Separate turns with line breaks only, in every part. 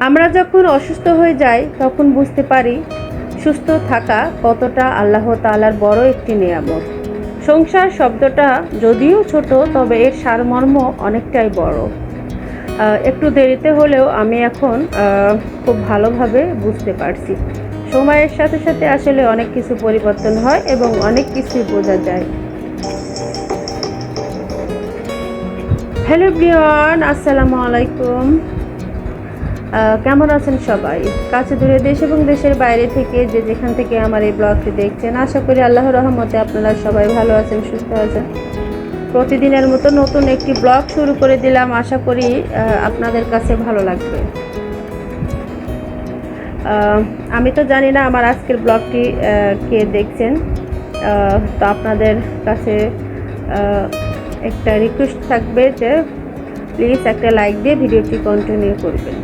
আমরা যখন অসুস্থ হয়ে যাই তখন বুঝতে পারি সুস্থ থাকা কতটা আল্লাহ তাআলার বড় একটি নিয়ামত। সংসার শব্দটা যদিও ছোট, তবে এর সারমর্ম অনেকটাই বড়। একটু দেরিতে হলেও আমি এখন খুব ভালোভাবে বুঝতে পারছি। সময়ের সাথে সাথে আসলে অনেক কিছু পরিবর্তন হয় এবং অনেক কিছুই বোঝা যায়। হ্যালো এভরিওয়ান, আসসালামু আলাইকুম। কেমন আছেন সবাই? কাছে দূরে, দেশ এবং দেশের বাইরে থেকে যে যেখান থেকে আমার এই ব্লগটি দেখছেন, আশা করি আল্লাহর রহমতে আপনারা সবাই ভালো আছেন, সুস্থ আছেন। প্রতিদিনের মতো নতুন একটি ব্লগ শুরু করে দিলাম, আশা করি আপনাদের কাছে ভালো লাগবে। আমি তো জানি না আমার আজকের ব্লগটি কে দেখছেন, তো আপনাদের কাছে একটা রিকোয়েস্ট থাকবে যে প্লিজ একটা লাইক দিয়ে ভিডিওটি কন্টিনিউ করবেন।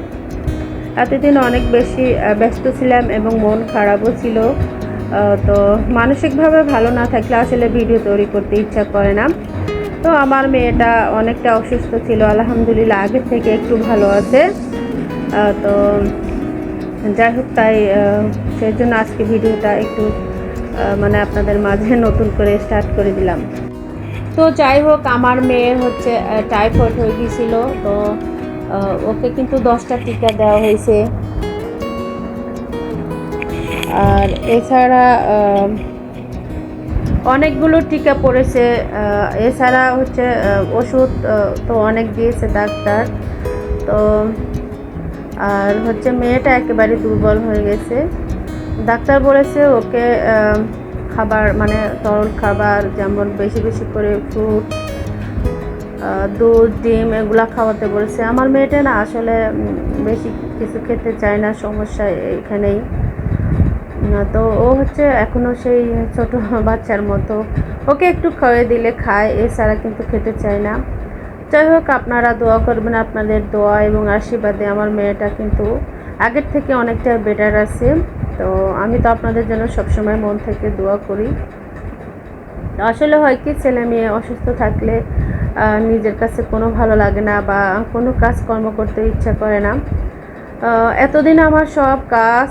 এতদিন অনেক বেশি ব্যস্ত ছিলাম এবং মন খারাপও ছিল, তো মানসিকভাবে ভালো না থাকলে আসলে ভিডিও তৈরি করতে ইচ্ছা করে না। তো আমার মেয়েটা অনেকটা অসুস্থ ছিল, আলহামদুলিল্লাহ আগের থেকে একটু ভালো আছে। তো যাই হোক, তাই সেই জন্য আজকে ভিডিওটা একটু মানে আপনাদের মাঝে নতুন করে স্টার্ট করে দিলাম। তো যাই হোক, আমার মেয়ের হচ্ছে টাইফয়েড হয়ে গিয়েছিল, তো ওকে কিন্তু 10টা টিকা দেওয়া হয়েছে। আর এছাড়া অনেকগুলো টিকা পড়েছে। এছাড়া হচ্ছে ওষুধ তো অনেক দিয়েছে ডাক্তার। তো আর হচ্ছে মেয়েটা একেবারে দুর্বল হয়ে গেছে। ডাক্তার বলেছে ওকে খাবার মানে তরল খাবার, যেমন বেশি বেশি করে ফ্রুট, দুধ, ডিম এগুলা খাওয়াতে বলেছে। আমার মেয়েটা না আসলে বেশি কিছু খেতে চায় না, সমস্যা এখানেই। তো ও হচ্ছে এখনও সেই ছোট বাচ্চার মতো, ওকে একটু খাওয়াই দিলে খায়, এছাড়া কিন্তু খেতে চায় না। যাই হোক, আপনারা দোয়া করবেন, আপনাদের দোয়া এবং আশীর্বাদে আমার মেয়েটা কিন্তু আগের থেকে অনেকটা বেটার আছে। তো আমি তো আপনাদের জন্য সবসময় মন থেকে দোয়া করি। আসলে হয় কি, ছেলে মেয়ে অসুস্থ থাকলে নিজের কাছে কোনো ভালো লাগে না বা কোনো কাজকর্ম করতে ইচ্ছা করে না। এতদিন আমার সব কাজ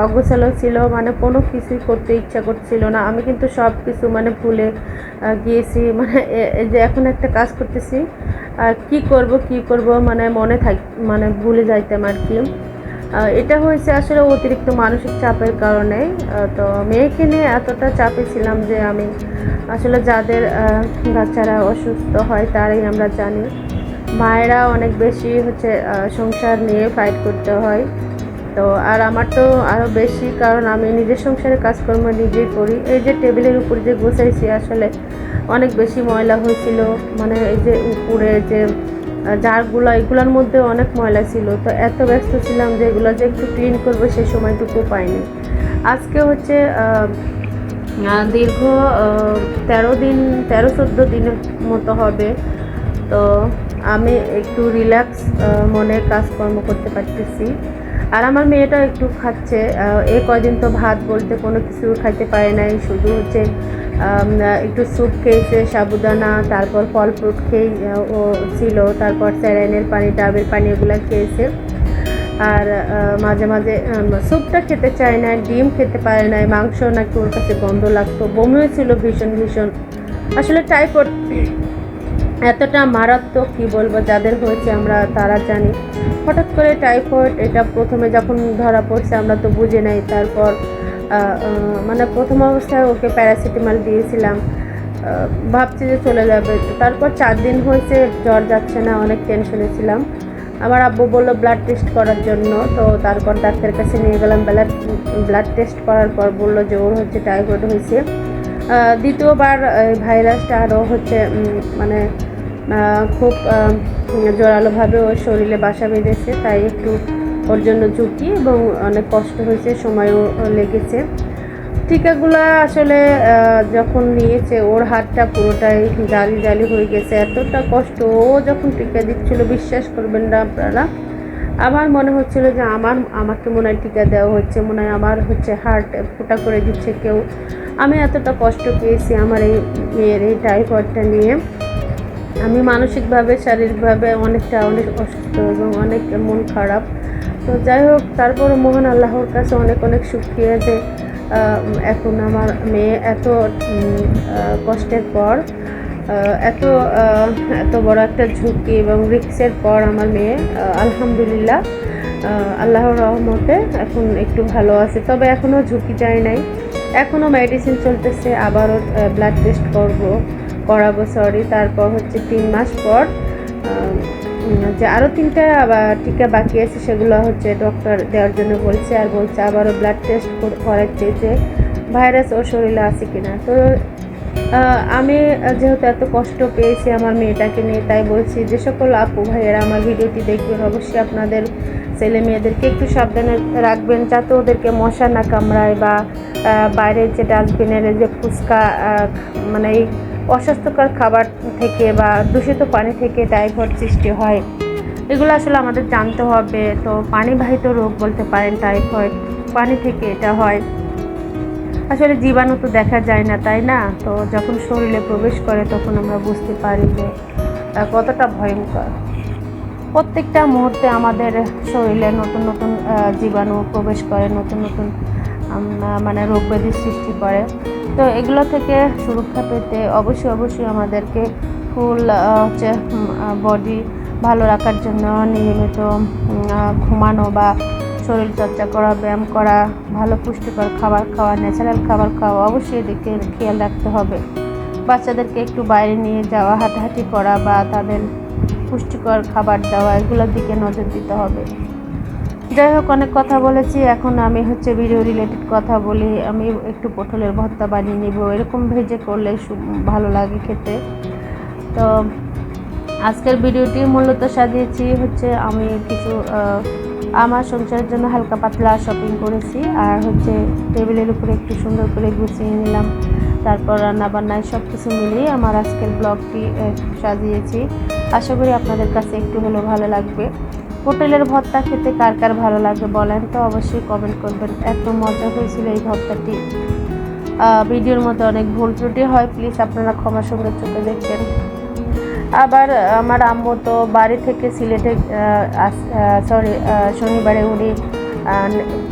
অগোছালো ছিল, মানে কোনো কিছুই করতে ইচ্ছা করছিল না। আমি কিন্তু সব কিছু মানে ভুলে গিয়েছি, মানে এই যে এখন একটা কাজ করতেছি, কি করব মানে মানে ভুলে যাইতাম আর কি। এটা হয়েছে আসলে অতিরিক্ত মানসিক চাপের কারণে। তো মেয়েকে নিয়ে এতটা চাপে ছিলাম যে আমি আসলে যাদের বাচ্চারা অসুস্থ হয় তারাই আমরা জানি, মায়েরা অনেক বেশি হচ্ছে সংসার নিয়ে ফাইট করতে হয়। তো আর আমার তো আরও বেশি, কারণ আমি নিজের সংসারের কাজকর্ম নিজেই করি। এই যে টেবিলের উপর যে গোছাইছি, আসলে অনেক বেশি ময়লা হয়েছিল, মানে এই যে উপরে যে জারগুলো, এগুলোর মধ্যে অনেক ময়লা ছিল। তো এত ব্যস্ত ছিলাম যে এগুলো যে একটু ক্লিন করবো সেই সময়টুকু পাইনি। আজকে হচ্ছে দীর্ঘ 13-14 দিনের মতো হবে। তো আমি একটু রিল্যাক্স মনে কাজকর্ম করতে পারতেছি। আর আমার মেয়েটাও একটু খাচ্ছে। এই কয়দিন তো ভাত বলতে কোনো কিছু খাইতে পারে নাই, শুধু হচ্ছে একটু স্যুপ খেয়েছে, সাবুদানা, তারপর ফল ফ্রুট খেয়ে ও ছিল, তারপর স্যালাইনের পানি, ডাবের পানি এগুলো খেয়েছে। আর মাঝে মাঝে স্যুপটা খেতে চায় না, ডিম খেতে পারে না, মাংস নাকি ওর কাছে গন্ধ লাগতো, বমি হয়েছিল ভীষণ ভীষণ। আসলে টাইফয়েড এতটা মারাত্মক, কী বলবো, যাদের হয়েছে আমরা তারা জানি। হঠাৎ করে টাইফয়েড এটা প্রথমে যখন ধরা পড়ছে আমরা তো বুঝে নাই। তারপর মানে প্রথম অবস্থায় ওকে প্যারাসিটামল দিয়েছিলাম, ভাবছি যে চলে যাবে। তারপর 4 দিন হয়েছে জ্বর যাচ্ছে না, অনেক টেনশনে ছিলাম। আমার আব্বু বললো ব্লাড টেস্ট করার জন্য, তো তারপর ডাক্তারের কাছে নিয়ে গেলাম। ব্লাড টেস্ট করার পর বললো যে ওর হচ্ছে টাইফয়েড হয়েছে। দ্বিতীয়বার ভাইরাসটা আরও হচ্ছে মানে খুব জোরালোভাবে ওর শরীরে বাসা বেঁধেছে, তাই একটু ওর জন্য ঝুঁকি এবং অনেক কষ্ট হয়েছে, সময়ও লেগেছে। টিকাগুলো আসলে যখন নিয়েছে ওর হাতটা পুরোটাই জালি জালি হয়ে গেছে, এতটা কষ্ট। ও যখন টিকা দিচ্ছিল, বিশ্বাস করবেন না আপনারা, আমার মনে হচ্ছিল যে আমাকে মনে হয় টিকা দেওয়া হচ্ছে, মনে হয় আমার হচ্ছে হার্ট ফোটা করে দিচ্ছে কেউ। আমি এতটা কষ্ট পেয়েছি আমার এই মেয়ের এই টাইফয়েডটা নিয়ে। আমি মানসিকভাবে, শারীরিকভাবে অনেক অসুস্থ এবং অনেক মন খারাপ। তো যাই হোক, তারপরে মহান আল্লাহর কাছে অনেক অনেক শুকরিয়া যে এখন আমার মেয়ে এত কষ্টের পর এত এত বড় একটা ঝুঁকি এবং রিস্কের পর আমার মেয়ে আলহামদুলিল্লাহ আল্লাহর রহমতে এখন একটু ভালো আছে। তবে এখনও ঝুঁকি যায় নাই, এখনও মেডিসিন চলতেছে, আবারও ব্লাড টেস্ট করাবো তারপর হচ্ছে 3 মাস পর যে আরও 3টা টিকা বাকি আছে, সেগুলো হচ্ছে ডক্টর দেওয়ার জন্য বলছে, আর বলছে আবারও ব্লাড টেস্ট করাচ্ছে যে ভাইরাস ওর শরীরে আছে কিনা। তো আমি যেহেতু এত কষ্ট পেয়েছি আমার মেয়েটাকে নিয়ে, তাই বলছি যে সকল আপু ভাইয়েরা আমার ভিডিওটি দেখবেন অবশ্যই আপনাদের ছেলে মেয়েদেরকে একটু সাবধানে রাখবেন, যাতে ওদেরকে মশা না কামড়ায় বা বাইরের যে ডাস্টবিনের যে ফুচকা মানে এই অস্বাস্থ্যকর খাবার থেকে বা দূষিত পানি থেকে টাইফয়েড সৃষ্টি হয়, এগুলো আসলে আমাদের জানতে হবে। তো পানিবাহিত রোগ বলতে পারেন টাইফয়েড, পানি থেকে এটা হয়। আসলে জীবাণু তো দেখা যায় না, তাই না? তো যখন শরীরে প্রবেশ করে তখন আমরা বুঝতে পারি যে কতটা ভয়ঙ্কর। প্রত্যেকটা মুহূর্তে আমাদের শরীরে নতুন নতুন জীবাণু প্রবেশ করে, নতুন নতুন মানে রোগ ব্যাধির সৃষ্টি করে। তো এগুলো থেকে সুরক্ষা পেতে অবশ্যই আমাদেরকে ফুল হচ্ছে বডি ভালো রাখার জন্য নিয়মিত ঘুমানো বা শরীরচর্চা করা, ব্যায়াম করা, ভালো পুষ্টিকর খাবার খাওয়া, ন্যাচারাল খাবার খাওয়া অবশ্যই এদিকে খেয়াল রাখতে হবে। বাচ্চাদেরকে একটু বাইরে নিয়ে যাওয়া, হাঁটাহাঁটি করা বা তাদের পুষ্টিকর খাবার দেওয়া, এগুলোর দিকে নজর দিতে হবে। যাই হোক, অনেক কথা বলেছি, এখন আমি হচ্ছে ভিডিও রিলেটেড কথা বলি। আমি একটু পটলের ভর্তা বানিয়ে নিব, এরকম ভেজে করলে ভালো লাগে খেতে। তো আজকের ভিডিওটি মূলত সাজিয়েছি হচ্ছে আমি কিছু আমার সংসারের জন্য হালকা পাতলা শপিং করেছি, আর হচ্ছে টেবিলের উপরে একটু সুন্দর করে গুছিয়ে নিলাম। তারপর রান্নাবান্নায় সব কিছু মিলিয়ে আমার আজকের ব্লগটি সাজিয়েছি। আশা করি আপনাদের কাছে একটু হলেও ভালো লাগবে। পটলের ভর্তা খেতে কার কার ভালো লাগে বলেন তো, অবশ্যই কমেন্ট করবেন। এত মজা হয়েছিল এই ভর্তাটি। ভিডিওর মধ্যে অনেক ভুল ত্রুটি হয়, প্লিজ আপনারা ক্ষমার সঙ্গে চোখে দেখবেন। আবার আমার আম্মু তো বাড়ি থেকে সিলেটে শনিবারে উনি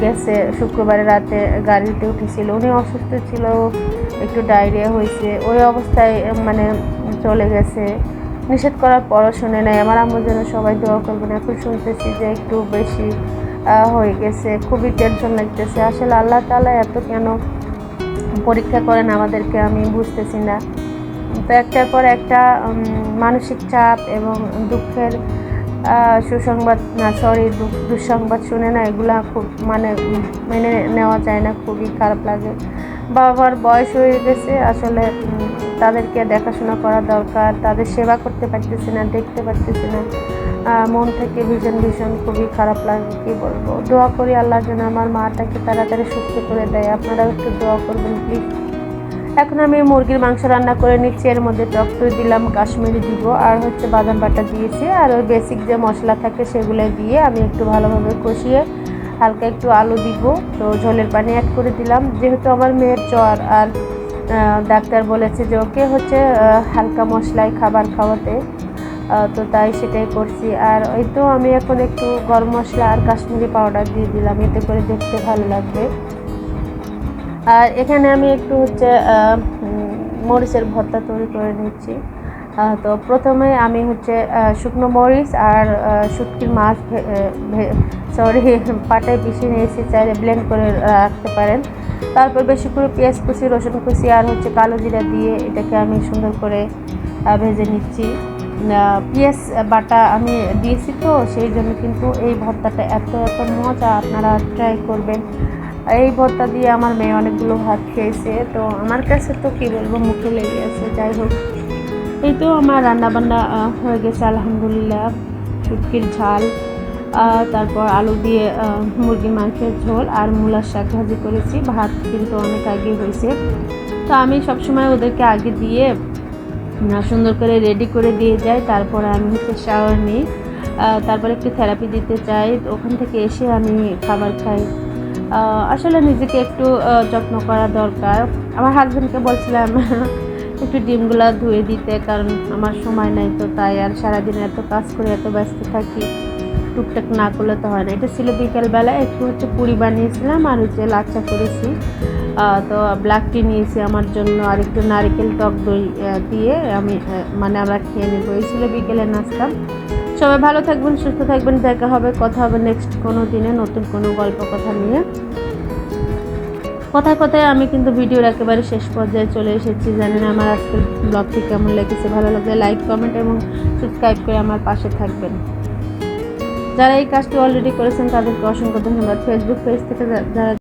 গেছে, শুক্রবারে রাতে গাড়িতে উঠেছিল, উনি অসুস্থ ছিল, একটু ডায়রিয়া হয়েছে, ওই অবস্থায় মানে চলে গেছে। নিষেধ করার পরও শুনে নেয়। আমার আম্মুর জন্য সবাই দোয়া করবেন। এখন শুনতেছি যে একটু বেশি হয়ে গেছে, খুবই টেনশন লাগতেছে। আসলে আল্লাহ তাআলা এত কেন পরীক্ষা করেন আমাদেরকে, আমি বুঝতেছি না। তো একটার পর একটা মানসিক চাপ এবং দুঃখের দুঃসংবাদ শুনে না, এগুলা খুব মানে মেনে নেওয়া যায় না, খুবই খারাপ লাগে। বাবার বয়স হয়ে গেছে, আসলে তাদেরকে দেখাশোনা করা দরকার, তাদের সেবা করতে পারতেছি না, দেখতে পারতেছি না, মন থেকে ভীষণ খুবই খারাপ লাগে। কী বলবো, দোয়া করি আল্লাহ যেন আমার মাটাকে তাড়াতাড়ি সুস্থ করে দেয়। আপনারাও একটু দোয়া করবেন প্লিজ। এখন আমি মুরগির মাংস রান্না করে নিচ্ছি, এর মধ্যে টক দই দিলাম, কাশ্মীরি দিব, আর হচ্ছে বাদাম বাটা দিয়েছি, আর ওই বেসিক যে মশলা থাকে সেগুলো দিয়ে আমি একটু ভালোভাবে কষিয়ে হালকা একটু আলু দিব। তো ঝোলের পানি অ্যাড করে দিলাম, যেহেতু আমার মেয়ের জ্বর, আর ডাক্তার বলেছে যে ওকে হচ্ছে হালকা মশলায় খাবার খাওয়াতে, তো তাই সেটাই করছি। আর ওই তো আমি এখন একটু গরম মশলা আর কাশ্মীরি পাউডার দিয়ে দিলাম, এতে করে দেখতে ভালো লাগবে। আর এখানে আমি একটু হচ্ছে মরিচের ভর্তা তৈরি করে নিচ্ছি। তো প্রথমে আমি হচ্ছে শুকনো মরিচ আর শুটকির মাছ পাটায় পিষে নিয়েছি, চাইলে ব্লেন্ড করে রাখতে পারেন। তারপর বেশি করে পেঁয়াজ কুচি, রসুন কুচি আর হচ্ছে কালো জিরা দিয়ে এটাকে আমি সুন্দর করে ভেজে নিচ্ছি। পেঁয়াজ বাটা আমি দিয়েছি, তো সেই জন্য কিন্তু এই ভর্তাটা এত মজা, আপনারা ট্রাই করবেন। এই ভর্তা দিয়ে আমার মেয়ে অনেকগুলো ভাত খেয়েছে, তো আমার কাছে তো কী বলবো, মুখে লেগে আছে। যাই হোক, এই তো আমার রান্নাবান্না হয়ে গেছে আলহামদুলিল্লাহ। শুটকির ঝাল, তারপর আলু দিয়ে মুরগির মাংসের ঝোল আর মূলার শাক ভাজি করেছি। ভাত কিন্তু অনেক আগে হয়েছে, তো আমি সবসময় ওদেরকে আগে দিয়ে সুন্দর করে রেডি করে দিয়ে যাই। তারপরে আমি হচ্ছে শাওয়ার নিই, তারপর একটু থেরাপি দিতে চাই, ওখান থেকে এসে আমি খাবার খাই। আসলে নিজেকে একটু যত্ন করা দরকার। আমার হাজব্যান্ডকে বলছিলাম একটু ডিমগুলা ধুয়ে দিতে, কারণ আমার সময় নাই তো, তাই আর সারাদিন এত কাজ করে এত ব্যস্ত থাকি। টুকটাক না করলে তো হয় না। এটা ছিল বিকেলবেলা, একটু হচ্ছে পুরি বানিয়েছিলাম আর হচ্ছে লাচ্চা করেছি। তো ব্ল্যাক টি নিয়েছি আমার জন্য, আর একটু নারকেল টক দই দিয়ে আমি মানে আমরা খেয়ে নেব। এই ছিল বিকেলের নাস্তা। সবাই ভালো থাকবেন, সুস্থ থাকবেন, দেখা হবে, কথা হবে নেক্সট কোনো দিনে নতুন কোনো গল্প কথা নিয়ে। কথায় কথায় আমি কিন্তু ভিডিওর একেবারে শেষ পর্যায়ে চলে এসেছি। জানি না আমার আজকের ব্লগটি কেমন লেগেছে, ভালো লাগলে লাইক, কমেন্ট এবং সাবস্ক্রাইব করে আমার পাশে থাকবেন। যারা এই কাজটি অলরেডি করেছেন তাদেরকে অসংখ্য ধন্যবাদ। ফেসবুক পেজ থেকে যারা